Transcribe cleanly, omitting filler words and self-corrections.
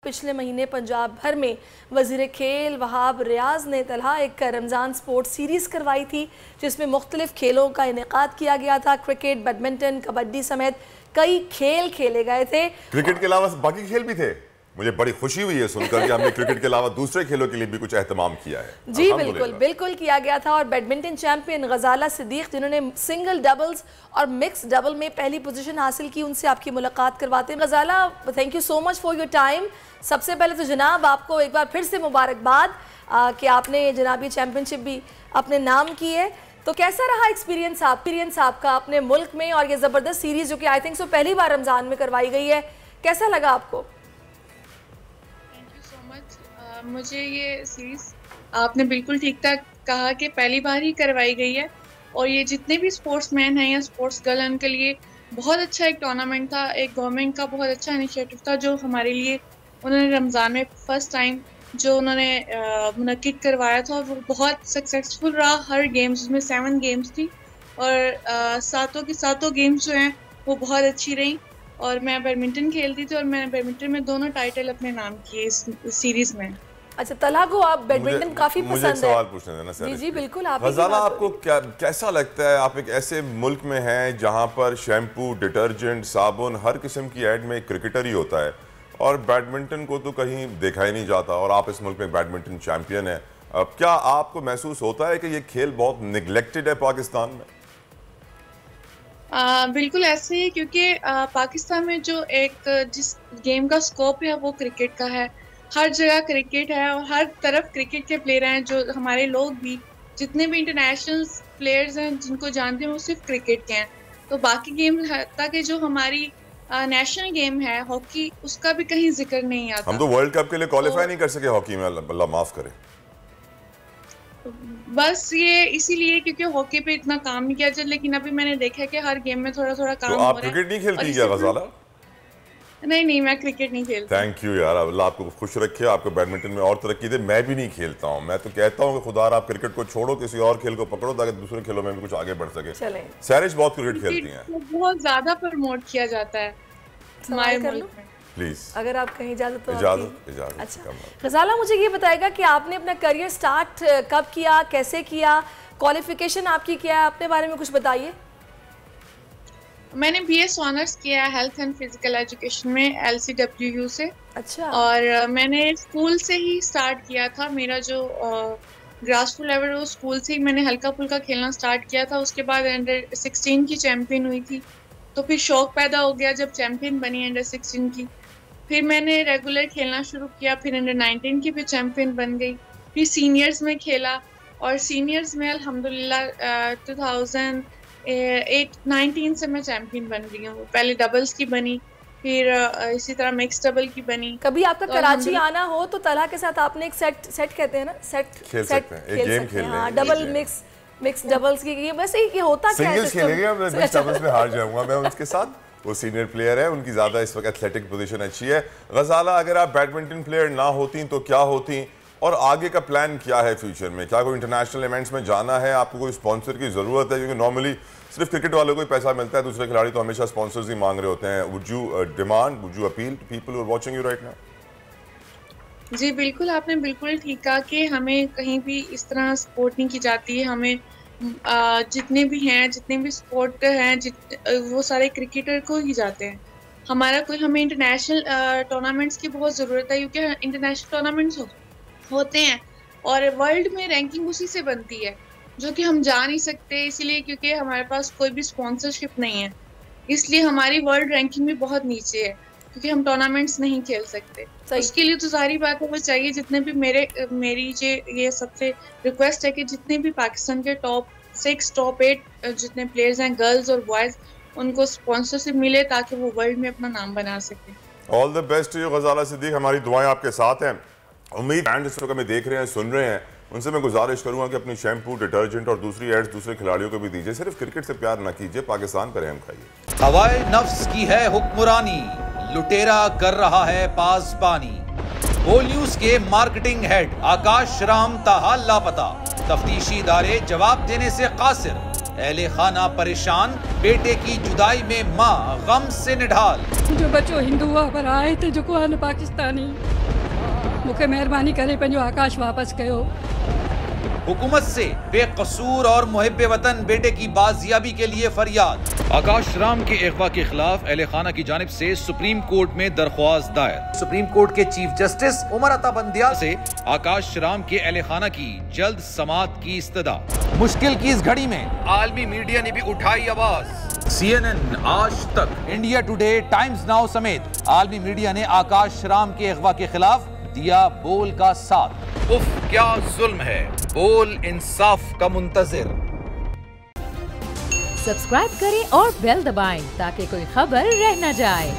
पिछले महीने पंजाब भर में वज़ीर खेल वहाब रियाज ने तलहा एक रमज़ान स्पोर्ट्स सीरीज़ करवाई थी जिसमें मुख्तलिफ खेलों का इनेकाद किया गया था। क्रिकेट, बैडमिंटन, कबड्डी समेत कई खेल खेले गए थे। क्रिकेट के अलावा बाकी खेल भी थे। मुझे बड़ी खुशी हुई है सुनकर कि हमने क्रिकेट के अलावा दूसरे खेलों के लिए भी कुछ एहतमाम किया है। जी बिल्कुल किया गया था। और बैडमिंटन चैंपियन गजाला सिद्दीक जिन्होंने सिंगल डबल्स और मिक्स डबल में पहली पोजीशन हासिल की, उनसे आपकी मुलाकात करवाते हैं। Ghazala, thank you so much for your time. सबसे पहले तो जनाब आपको एक बार फिर से मुबारकबाद कि आपने जनाबी चैंपियनशिप भी अपने नाम की है। तो कैसा रहा एक्सपीरियंस आपका अपने मुल्क में, और ये ज़बरदस्त सीरीज़ जो कि आई थिंक सो पहली बार रमज़ान में करवाई गई है, कैसा लगा आपको? मुझे ये सीरीज आपने बिल्कुल ठीक ठाक कहा कि पहली बार ही करवाई गई है, और ये जितने भी स्पोर्ट्समैन हैं या स्पोर्ट्स गर्ल हैं उनके लिए बहुत अच्छा एक टूर्नामेंट था। एक गवर्नमेंट का बहुत अच्छा इनिशिएटिव था जो हमारे लिए उन्होंने रमज़ान में फर्स्ट टाइम जो उन्होंने मुनक्किद करवाया था, और वो बहुत सक्सेसफुल रहा। हर गेम्स उसमें 7 गेम्स थी और सातों की सातों गेम्स जो हैं वो बहुत अच्छी रही। और मैं बैडमिंटन खेलती थी और मैंने बैडमिंटन में दोनों टाइटल अपने नाम किए इस सीरीज में। अच्छा, तलहा को आप बैडमिंटन काफी पसंद है। मुझे एक सवाल पूछने देना सर। जी बिल्कुल। आप गजाला, आपको कैसा लगता है, आप एक ऐसे मुल्क में हैं जहां पर शैम्पू, डिटर्जेंट, साबुन, हर किस्म की ऐड में एक क्रिकेटर ही होता है, और बैडमिंटन को तो कहीं देखा ही नहीं जाता, और आप इस मुल्क में बैडमिंटन चैंपियन है। अब क्या आपको महसूस होता है कि ये खेल बहुत निगलेक्टेड है पाकिस्तान में? बिल्कुल ऐसे ही, क्योंकि पाकिस्तान में जो जिस गेम का स्कोप है वो क्रिकेट का है। हर जगह क्रिकेट है और हर तरफ क्रिकेट के प्लेयर हैं। जो हमारे लोग भी जितने भी इंटरनेशनल प्लेयर्स हैं जिनको जानते हैं वो सिर्फ क्रिकेट के हैं। तो बाकी गेम ताकि जो हमारी नेशनल गेम है हॉकी, उसका भी कहीं जिक्र नहीं आता। हम तो वर्ल्ड कप के लिए क्वालिफाई नहीं कर सके हॉकी में, अल्लाह माफ करे। बस ये इसीलिए क्योंकि हॉकी पे इतना काम नहीं किया जाता, लेकिन अभी मैंने देखा है कि हर गेम में थोड़ा थोड़ा काम हो रहा है। तो आप क्रिकेट नहीं खेलती क्या गजाला? नहीं, मैं क्रिकेट नहीं खेलती। थैंक यू यार, अल्लाह आपको खुश रखे, आपको बैडमिंटन में और तरक्की दे। मैं भी नहीं खेलता हूँ, मैं तो कहता हूँ कि खुदा आप क्रिकेट को छोड़ो, किसी और खेल को पकड़ो ताकि दूसरे खेलों में भी कुछ आगे बढ़ सके। सैरिश बहुत क्रिकेट खेलती हैं। बहुत ज्यादा प्रमोट किया जाता है हमारे मुल्क में। प्लीज अगर आप कहीं इजाजत तो इजाजत। अच्छा गजाला, मुझे ये बताएगा कि आपने अपना करियर स्टार्ट कब किया, कैसे किया, क्वालिफिकेशन आपकी क्या है, अपने बारे में कुछ बताइए। मैंने BS ऑनर्स किया है हेल्थ एंड फिजिकल एजुकेशन में LCWU से। अच्छा। और मैंने स्कूल से ही स्टार्ट किया था। मेरा जो ग्रासरूट लेवल वो स्कूल से ही मैंने हल्का फुल्का खेलना स्टार्ट किया था। उसके बाद अंडर 16 की चैम्पियन हुई थी, तो फिर शौक पैदा हो गया जब चैम्पियन बनी अंडर 16 की। फिर मैंने रेगुलर खेलना शुरू किया, फिर अंडर 19 की भी चैम्पियन बन गई। फिर सीनियर्स में खेला, और सीनियर्स में अल्हम्दुलिल्लाह 2019 से मैं चैम्पियन बन रही हूँ। पहले डबल्स की बनी, फिर इसी तरह मिक्स डबल की बनी। कभी आपका तो कराची आना हो तो तलहा के साथ आपने एक सेट कहते हैं ना, खेल सकते हैं। हाँ, डबल मिक्स डबल्स की वैसे ही होता क्या है? सिंगल्स खेलेंगे, मिक्स डबल्स में हार जाऊंगा मैं उनके साथ। वो सीनियर प्लेयर है, उनकी ज़्यादा इस वक्त एथलेटिक पोजीशन अच्छी है। गजाला, अगर आप बैडमिंटन प्लेयर ना होती तो क्या होती, और आगे का प्लान क्या है फ्यूचर में? क्या कोई इंटरनेशनल इवेंट्स में जाना है? आपको कोई स्पॉन्सर की ज़रूरत है? क्योंकि नॉर्मली सिर्फ क्रिकेट वालों को ही पैसा मिलता है, दूसरे खिलाड़ी तो हमेशा स्पॉन्सर्स ही मांग रहे होते हैं। Would you appeal to people who are watching you right now? जी बिल्कुल, आपने बिल्कुल ठीक कहा कि हमें कहीं भी इस तरह सपोर्ट नहीं की जाती है। हमें जितने भी हैं, जितने भी स्पोर्ट हैं, वो सारे क्रिकेटर को ही जाते हैं। हमें इंटरनेशनल टूर्नामेंट्स की बहुत ज़रूरत है, क्योंकि इंटरनेशनल टूर्नामेंट्स होते हैं और वर्ल्ड में रैंकिंग उसी से बनती है, जो कि हम जा नहीं सकते इसीलिए क्योंकि हमारे पास कोई भी स्पॉन्सरशिप नहीं है। इसलिए हमारी वर्ल्ड रैंकिंग भी बहुत नीचे है, क्योंकि हम टूर्नामेंट्स नहीं खेल सकते। उसके लिए तो सारी बात है वो चाहिए। जितने भी मेरी ये सबसे रिक्वेस्ट है कि जितने भी पाकिस्तान के टॉप 6 टॉप 8 जितने प्लेयर्स हैं, गर्ल्स और बॉयज़, उनको स्पॉन्सरशिप मिले ताकि वो वर्ल्ड में अपना नाम बना सके। All the best to you Ghazala Siddiq, हमारी दुआएं आपके साथ हैं। उम्मीद है जिस वक्त हमें देख रहे हैं, सुन रहे हैं, उनसे मैं गुजारिश करूंगा कि अपनी शैम्पू, डिटर्जेंट और दूसरी एड्स दूसरे खिलाड़ियों को भी दीजिए। सिर्फ क्रिकेट से प्यार ना कीजिए, पाकिस्तान पर रहम खाइए। हवाए नफ्स की है हुक्मरानी, लुटेरा कर रहा है पासबानी। बोल न्यूज के मार्केटिंग हेड आकाश राम ताहा लापता, तफ्तीशी इदारे जवाब देने से कासिर। अहले खाना परेशान, बेटे की जुदाई में मां गम से निढाल। जो बच्चो हिंदू पर आए थे जो को पाकिस्तानी, मुझे मेहरबानी करे पंहिंजो आकाश वापस कयो। हुकूमत से बेकसूर और मुहिब्बे वतन बेटे की बाजियाबी के लिए फरियाद। आकाश राम के अगवा के खिलाफ अहले खाना की जानिब से सुप्रीम कोर्ट में दरख्वास्त दायर। सुप्रीम कोर्ट के चीफ जस्टिस उमर अता बंदियाल से आकाश राम के अहले खाना की जल्द समाअत की इस्तदा। मुश्किल की इस घड़ी में आलमी मीडिया ने भी उठाई आवाज। CNN, आज तक, इंडिया टुडे, टाइम्स नाउ समेत आलमी मीडिया ने आकाश राम के अगवा के खिलाफ दिया बोल का साथ। उफ क्या जुल्म है, बोल इंसाफ का मुंतजिर। सब्सक्राइब करें और बेल दबाएं ताकि कोई खबर रह न जाए।